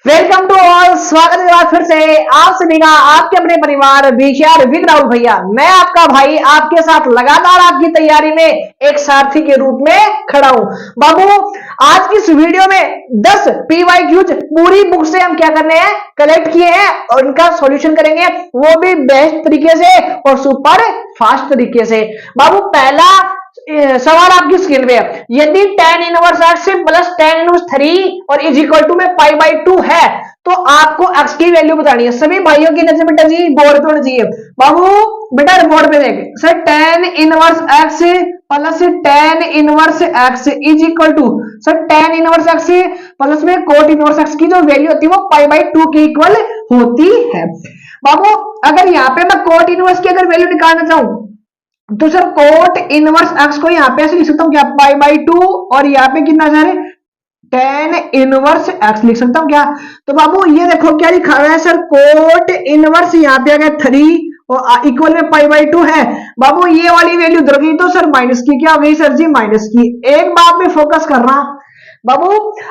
Welcome to all. स्वागत है फिर से आप सभी का आपके अपने परिवार बीसीआर विद राहुल भैया। मैं आपका भाई आपके साथ लगातार आपकी तैयारी में एक सारथी के रूप में खड़ा हूं। बाबू आज की इस वीडियो में 10 पीवाईक्यूज पूरी बुक से हम क्या करने हैं, कलेक्ट किए हैं और उनका सॉल्यूशन करेंगे, वो भी बेस्ट तरीके से और सुपर फास्ट तरीके से। बाबू पहला सवाल आपकी स्क्रीन पे है, यदि tan inverse x plus tan inverse 3 और इज इक्वल टू में पाई बाई 2 है तो आपको x की वैल्यू बतानी है। सभी भाइयों की नजर बेटा जी बोर्ड पे होनी चाहिए। बाबू बेटा बोर्ड पे देख sir, tan inverse x plus tan inverse x is equal to sir tan inverse x plus में cot इनवर्स x की जो वैल्यू होती है वो पाई बाई 2 के इक्वल होती है। बाबू अगर यहाँ पे मैं cot इनवर्स की अगर वैल्यू निकालना चाहूं तो सर कोट इनवर्स एक्स को यहाँ पे ऐसे लिख सकता हूँ क्या, पाई बाई 2 और यहाँ पे कितना सर tan इनवर्स एक्स लिख सकता हूँ क्या। तो बाबू ये देखो क्या लिखा हुआ है सर, कोट इनवर्स यहाँ पे आ गया 3 और इक्वल में पाई बाई 2 है। बाबू ये वाली वैल्यू इधर गई तो सर माइनस की क्या हो गई सर जी, माइनस की। एक बात में फोकस करना बाबू,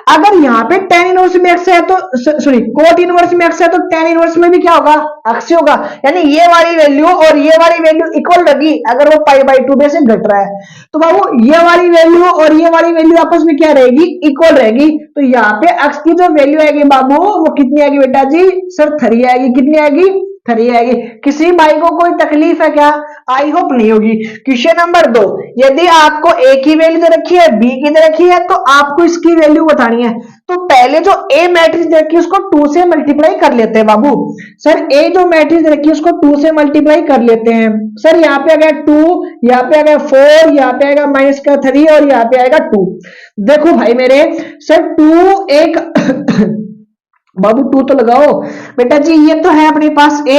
अगर यहाँ पे tan इनवर्स में x है तो सॉरी कोट इनवर्स में x है तो tan इनवर्स में भी क्या होगा, x होगा। यानी ये वाली वैल्यू और ये वाली वैल्यू इक्वल रहेगी अगर वो पाई बाई 2 में से घट रहा है। तो बाबू ये वाली वैल्यू और ये वाली वैल्यू आपस में क्या रहेगी, इक्वल रहेगी। तो यहाँ पे x की जो वैल्यू आएगी बाबू वो कितनी आएगी बेटा जी, सर 3 आएगी। कितनी आएगी, 3 आएगी। किसी भाई को कोई तकलीफ है क्या, आई होप नहीं होगी। क्वेश्चन नंबर 2, यदि आपको ए की वैल्यू दे रखी है बी की दे रखी है तो आपको इसकी वैल्यू बतानी है। तो पहले जो ए मैट्रिक्स दे रखी है उसको 2 से मल्टीप्लाई कर लेते हैं बाबू। सर ए जो मैट्रिक्स दे रखी है उसको 2 से मल्टीप्लाई कर लेते हैं। सर यहाँ पे आ गया 2, यहाँ पे आ गया 4, यहाँ पे आएगा माइनस का 3 और यहाँ पे आएगा 2। देखो भाई मेरे सर 2 एक बाबू 2 तो लगाओ बेटा जी, ये तो है अपने पास ए,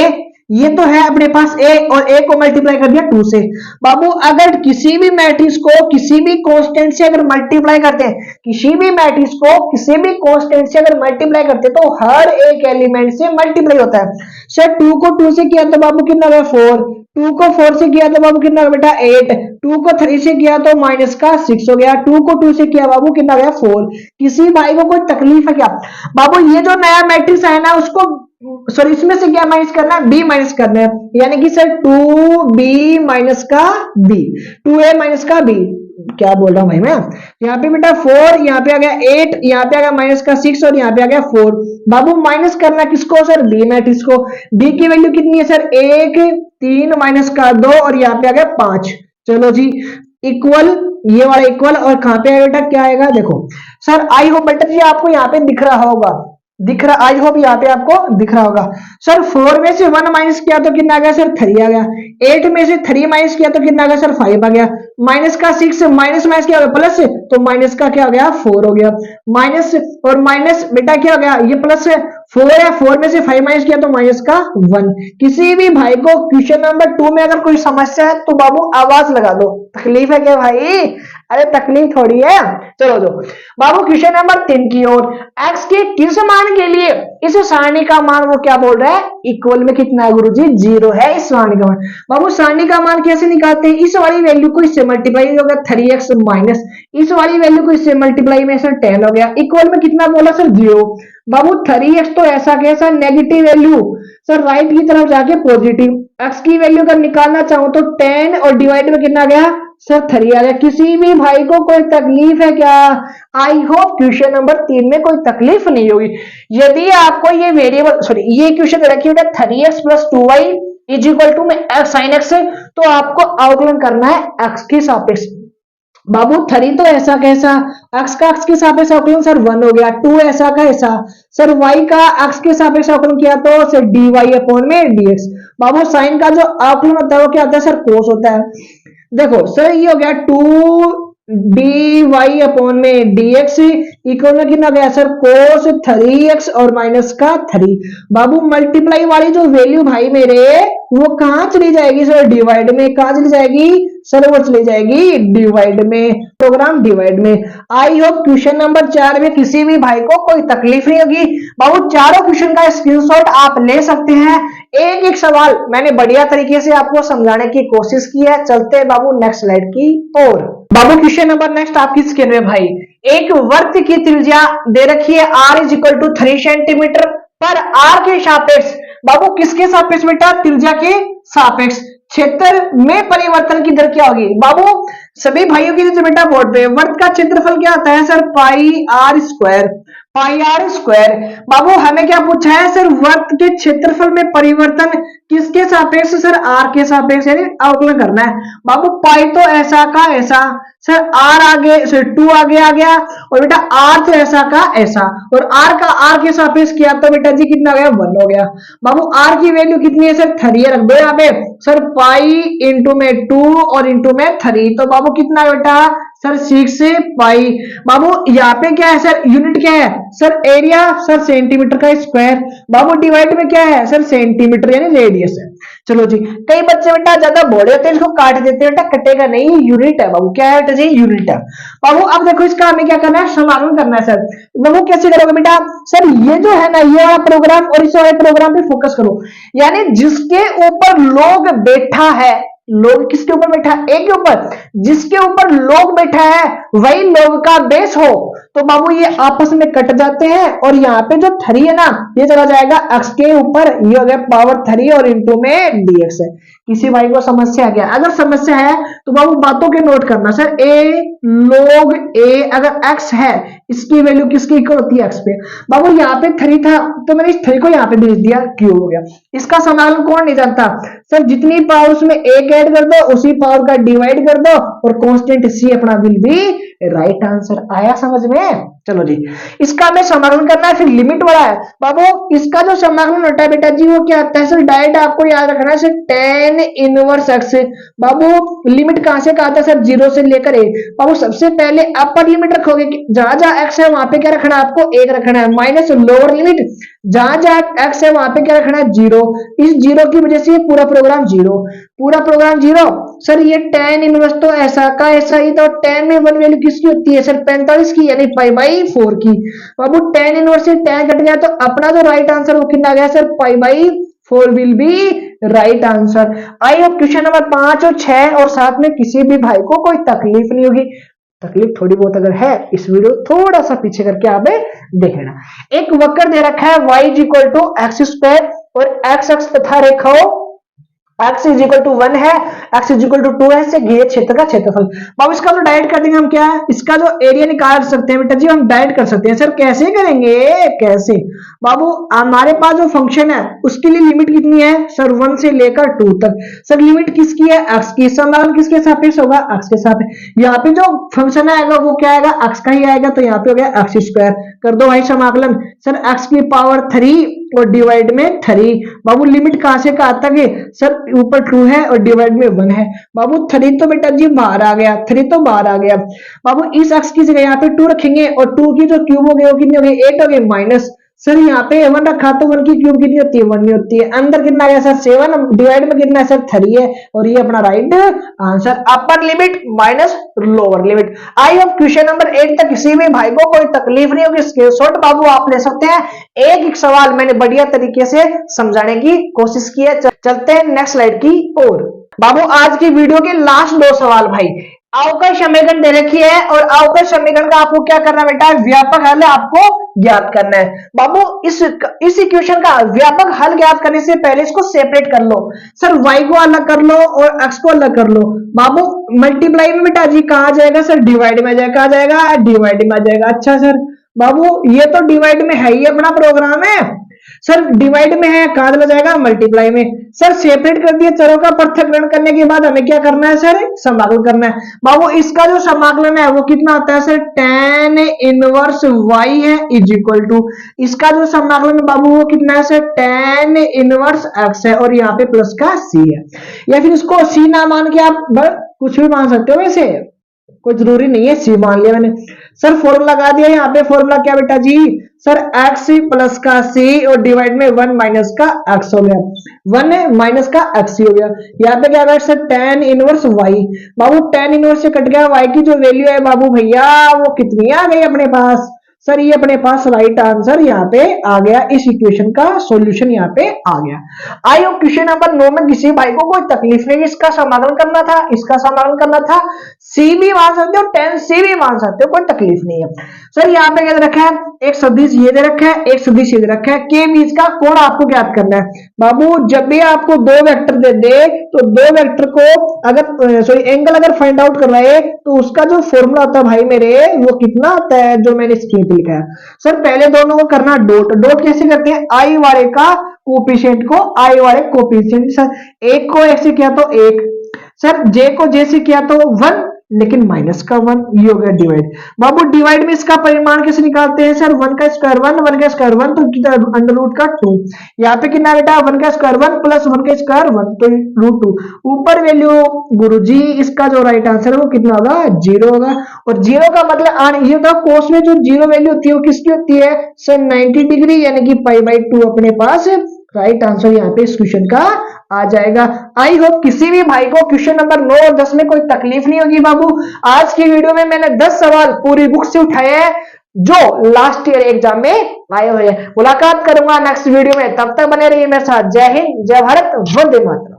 ये तो है अपने पास ए और ए को मल्टीप्लाई कर दिया 2 से। बाबू अगर किसी भी मैट्रिक्स को किसी भी कांस्टेंट से अगर मल्टीप्लाई करते हैं, किसी भी मैट्रिक्स को किसी भी कांस्टेंट से अगर मल्टीप्लाई करते हैं तो हर एक एलिमेंट से मल्टीप्लाई होता है। सर 2 को 2 से किया तो बाबू कितना गया 4, 2 को 4 से किया तो बाबू कितना बेटा 8, 2 को 3 से किया तो माइनस का 6 हो गया, 2 को 2 से किया बाबू कितना गया 4। किसी भाई को कोई तकलीफ है क्या बाबू, ये जो नया मैट्रिक्स है ना उसको सॉरी इसमें से क्या माइनस करना है, बी माइनस करना है। यानी कि सर 2b माइनस का बी, 2a माइनस का बी, क्या बोल रहा हूं भाई मैं। यहाँ पे बेटा 4, यहाँ पे आ गया 8, यहाँ पे आ गया माइनस का 6 और यहाँ पे आ गया 4। बाबू माइनस करना किसको सर, बी मैट्रिक्स को। बी की वैल्यू कितनी है सर 1, 3 माइनस का 2 और यहाँ पे आ गया 5। चलो जी इक्वल, ये वाला इक्वल और कहां पे आएगा बेटा, क्या आएगा देखो सर। आई होप बेटा जी आपको यहाँ पे दिख रहा होगा, दिख रहा, आई होप यहाँ पे आपको दिख रहा होगा। सर 4 में से 1 माइनस किया तो कितना आ गया सर 3 आ गया, 8 में से 3 माइनस किया तो कितना आ गया सर 5 आ गया, माइनस का 6 माइनस माइनस क्या हो गया प्लस, तो माइनस का क्या हो गया 4 हो गया। माइनस और माइनस बेटा क्या हो गया, ये प्लस है 4 है, 4 में से 5 माइनस किया तो माइनस का 1। किसी भी भाई को क्वेश्चन नंबर 2 में अगर कोई समस्या है तो बाबू आवाज लगा दो, तकलीफ है क्या भाई, अरे तकलीफ थोड़ी है। चलो जो बाबू क्वेश्चन नंबर 3 की ओर, x के किस मान के लिए इस सारणी का मान वो क्या बोल रहा है, इक्वल में कितना है गुरुजी 0 है इस सारणी का मान। बाबू सारणी का मान कैसे निकालते हैं, इस वाली वैल्यू को इससे मल्टीप्लाई हो गया 3x माइनस इस वाली वैल्यू को इससे मल्टीप्लाई में सर 10 हो गया, इक्वल में कितना बोला सर 0। बाबू 3x तो ऐसा कैसा नेगेटिव वैल्यू सर राइट की तरफ जाके पॉजिटिव, x की वैल्यू अगर निकालना चाहूं तो 10 और डिवाइड में कितना गया सर 3 आ गया। किसी भी भाई को कोई तकलीफ है क्या, आई होप क्वेश्चन नंबर 3 में कोई तकलीफ नहीं होगी। यदि आपको ये वेरिएबल सॉरी ये क्वेश्चन रखी हुई है 3x plus 2y is equal to में sin x है तो आपको आउटलाइन करना है x के सापेक्ष। बाबू 3 तो ऐसा कैसा, x का x के सापेक्ष आउटलाइन सर 1 हो गया, 2 ऐसा का ऐसा सर y का x के सापेक्ष आउटलाइन किया तो सर dy अपॉन में dx। बाबू साइन का जो आउटलाइन होता है वो क्या होता है सर cos होता है। देखो सर ये हो गया 2 dy अपॉन में dx इक्वल में कितना गया सर cos 3x और माइनस का 3। बाबू मल्टीप्लाई वाली जो वैल्यू भाई मेरे वो कहां चली जाएगी सर डिवाइड में, कहां चली जाएगी सर वो चली जाएगी डिवाइड में, प्रोग्राम डिवाइड में। आई होप क्वेश्चन नंबर 4 में किसी भी भाई को कोई तकलीफ नहीं होगी। बाबू चारों क्वेश्चन का स्क्रीनशॉट आप ले सकते हैं, एक एक सवाल मैंने बढ़िया तरीके से आपको समझाने की कोशिश की है। चलते हैं बाबू नेक्स्ट स्लाइड की ओर। बाबू क्वेश्चन नंबर नेक्स्ट आपकी स्क्रीन में भाई, एक वृत्त की त्रिज्या दे रखी है r is equal to 3 centimetre, पर r के सापेक्ष, बाबू किसके सापेक्ष बेटा, त्रिज्या के सापेक्ष क्षेत्र में परिवर्तन की दर क्या होगी। बाबू सभी भाइयों की जो बेटा बोर्ड पे, वृत्त का क्षेत्रफल क्या आता है sir, pi r square, pi r square. बाबू हमें क्या पूछा है सर, वृत्त के क्षेत्रफल में परिवर्तन किसके सापेक्ष सर, आर के सापेक्ष, यानी अवकलन करना है। बाबू पाई तो ऐसा का ऐसा, सर आर आगे सर 2 आगे आ गया, और बेटा आर तो ऐसा का ऐसा, और आर का आर के सापेक्ष किया तो बेटा जी कितना गया, 1 हो गया। बाबू आर की वैल्यू कितनी है सर, 3 रख दो यहाँ पे सर, पाई इंटू में 2 और इंटू में 3, तो बाबू कितना बेटा सर 6 पाई। बाबू यहाँ पे क्या है सर, यूनिट क्या है सर, एरिया सर सेंटीमीटर का स्क्वायर, बाबू डिवाइड में क्या है सर, सेंटीमीटर यानी रेडियस है। चलो जी, कई बच्चे बेटा ज्यादा बोले होते हैं, इसको काट देते हैं, बेटा कटेगा नहीं, यूनिट है बाबू, क्या है बेटा जी, यूनिट है। बाबू अब देखो इसका हमें क्या करना है, समाकलन करना है सर। बाबू कैसे करोगे बेटा, सर ये जो है ना, ये वाला प्रोग्राम और इस वाले प्रोग्राम पे फोकस करो, यानी जिसके ऊपर लोग बैठा है, लोग किसके ऊपर बैठा है, ए के ऊपर, जिसके ऊपर लोग बैठा है वही लोग का बेस हो, तो बाबू ये आपस में कट जाते हैं, और यहाँ पे जो 3 है ना, ये चला जाएगा x के ऊपर, ये हो गया पावर 3 और इंटू में dx है। किसी भाई को समस्या आ गया, अगर समस्या है तो बाबू बातों के नोट करना सर, a log a अगर x है, इसकी वैल्यू किसकी इक्वल होती है x पे। बाबू यहाँ पे 3 था तो मैंने इस 3 को यहाँ पे भेज दिया, क्यूब हो गया। इसका समाकलन कौन नहीं जानता सर, जितनी पावर उसमें एक ऐड कर दो, उसी पावर का डिवाइड कर दो, और कांस्टेंट सी अपना विल बी राइट आंसर। आया समझ में। चलो जी, इसका हमें समाकलन करना है, फिर लिमिट वाला है। बाबू इसका जो समाकलन होता है बेटा जी, वो क्या आता है सर, डायरेक्ट आपको याद रखना है सर, tan इनवर्स x। बाबू लिमिट कहां से कहा था सर, 0 से लेकर a। बाबू सबसे पहले अपर लिमिट रखोगे, जहां जहां x है वहां पे क्या रखना है आपको, 1 रखना है, माइनस लोअर लिमिट, जहां जहां x है वहां पे क्या रखना है, 0। इस 0 की वजह से ये पूरा प्रोग्राम 0, पूरा प्रोग्राम 0। सर ये tan इनवर्स तो ऐसा का ऐसा ही, तो tan में 1 वैल्यू किसकी होती है सर, 45 की, यानी पाई बाई 4 की। बाबू tan इनवर्स से tan कट गया, तो अपना जो राइट आंसर वो कितना आ गया sir, pi by 4 will be right answer. I hope question number 5 और 6 और 7 में किसी भी भाई को कोई तकलीफ नहीं होगी। तकलीफ थोड़ी बहुत अगर है, इस वीडियो थोड़ा सा पीछे करके आप देख लेना। एक वक्र दे रखा है y is equal to x square, और x अक्ष तथा रेखाओं x इज इक्वल टू 1 है, x इज इक्वल टू 2 है, से घिरे क्षेत्र का क्षेत्रफल। बाबू इसका तो डायरेक्ट कर देंगे हम, क्या है इसका जो एरिया निकाल सकते हैं बेटा जी, हम डायरेक्ट कर सकते हैं। सर कैसे करेंगे, कैसे। बाबू हमारे पास जो फंक्शन है उसके लिए लिमिट कितनी है सर, 1 से लेकर 2 तक। सर लिमिट किसकी है, x की, समाकलन किसके सापेक्ष होगा, x के सापेक्ष। यहाँ पे जो फंक्शन आएगा वो क्या आएगा, x का ही आएगा, तो यहाँ पे हो गया x स्क्वायर। कर दो भाई समाकलन, सर x की पावर 3 और डिवाइड में 3। बाबू लिमिट कहां से कहां तक है सर, ऊपर 2 है और डिवाइड में 1 है। बाबू 3 तो बेटा जी बाहर आ गया, 3 तो बाहर आ गया। बाबू इस x की जगह यहाँ पे 2 रखेंगे, और 2 की जो क्यूब हो गई वो कितनी हो गई, 8 हो गई, माइनस सर यहाँ पे 1 रखा तो 1 की क्यूब कितनी होती है, 1 नहीं होती है। अंदर कितना गया सर 7, डिवाइड में कितना है सर 3 है, और ये अपना right answer. Upper limit minus lower limit. I hope question number 8 तक किसी भी भाई को कोई तकलीफ नहीं होगी। स्क्रीनशॉट बाबू आप ले सकते हैं, एक एक सवाल मैंने बढ़िया तरीके से समझाने की कोशिश की है। चलते हैं नेक्स्ट स्लाइड की ओर। बाबू आज की वीडियो के लास्ट 2 सवाल भाई, अवकल समीकरण दे रखी है, और अवकल समीकरण का आपको क्या करना है बेटा, व्यापक हल आपको ज्ञात करना है। बाबू इस इक्वेशन का व्यापक हल ज्ञात करने से पहले इसको सेपरेट कर लो। सर y को अलग कर लो और x को अलग कर लो। बाबू मल्टीप्लाई में बेटा जी कहा जाएगा सर, डिवाइड में जाएगा, कहा जाएगा डिवाइड में आ जाएगा। अच्छा सर बाबू ये तो डिवाइड में है ही, अपना प्रोग्राम है सर, डिवाइड में है, कहां चला जाएगा, मल्टीप्लाई में। सर सेपरेट कर दिया, चरों का पृथक्करण करने के बाद हमें क्या करना है सर, समाकलन करना है। बाबू इसका जो समाकलन है वो कितना आता है सर, tan इनवर्स y है इज इक्वल टू, इसका जो समाकलन बाबू वो कितना है सर, tan इनवर्स x है, और यहाँ पे प्लस का c है। या फिर इसको c ना मान के आप कुछ भी मान सकते हो, वैसे कोई जरूरी नहीं है, c मान लिया मैंने। सर फॉर्मूला लगा दिया, यहाँ पे फॉर्मूला क्या बेटा जी सर, x प्लस का c और डिवाइड में 1 माइनस का x हो गया, 1 माइनस का x हो गया। यहाँ पे क्या होगा सर, tan इनवर्स y। बाबू tan इनवर्स से कट गया, y की जो वैल्यू है बाबू भैया वो कितनी आ गई अपने पास सर ये अपने पास राइट आंसर यहाँ पे आ गया, इस इक्वेशन का सॉल्यूशन यहाँ पे आ गया। आई होप क्वेश्चन नंबर 9 में किसी भाई को कोई तकलीफ नहीं, इसका समाधान करना था, इसका समाधान करना था, सी भी मान सकते हो 10 सी भी मान सकते हो, कोई तकलीफ नहीं है। सर यहाँ पे क्या दे रखा है, एक सदिश ये दे रखा है, एक सदिश ये दे रखा है, के बीच का कोण आपको ज्ञात करना है। बाबू जब भी आपको दो वेक्टर दे दे तो दो वेक्टर को अगर सॉरी एंगल अगर फाइंड आउट करना है तो उसका जो फॉर्मूला होता है भाई मेरे, वो कितना होता है जो मैंने स्क्रीन पे लिखा है। सर पहले दोनों को करना डॉट, डॉट कैसे करते हैं, आई वाले का कोफिशिएंट को आई वाले कोफिशिएंट, सर एक को एक से किया तो एक, सर जे को जे से किया तो 1, लेकिन माइनस का 1, ये हो गया डिवाइड। बाबू डिवाइड में इसका परिमाण कैसे निकालते हैं, सर 1 का स्क्वायर 1, 1 का स्क्वायर 1 तो अंडर रूट का 2, यहाँ पे कितना बेटा 1 का स्क्वायर 1 प्लस 1 का स्क्वायर 1 तो रूट 2, ऊपर वैल्यू गुरुजी इसका जो राइट आंसर है वो कितना होगा 0 होगा। और 0 का मतलब ये होता है कोस में जो 0 वैल्यू होती है वो किसकी होती है, सर 90 डिग्री यानी कि π/2 अपने पास राइट आंसर यहाँ पे इस क्वेश्चन का आ जाएगा। आई होप किसी भी भाई को क्वेश्चन नंबर 9 और 10 में कोई तकलीफ नहीं होगी। बाबू आज की वीडियो में मैंने 10 सवाल पूरी बुक से उठाए हैं जो लास्ट ईयर एग्जाम में आए हुए हैं। मुलाकात करूंगा नेक्स्ट वीडियो में, तब तक बने रहिए मेरे साथ। जय हिंद, जय भारत, वंदे मातरम।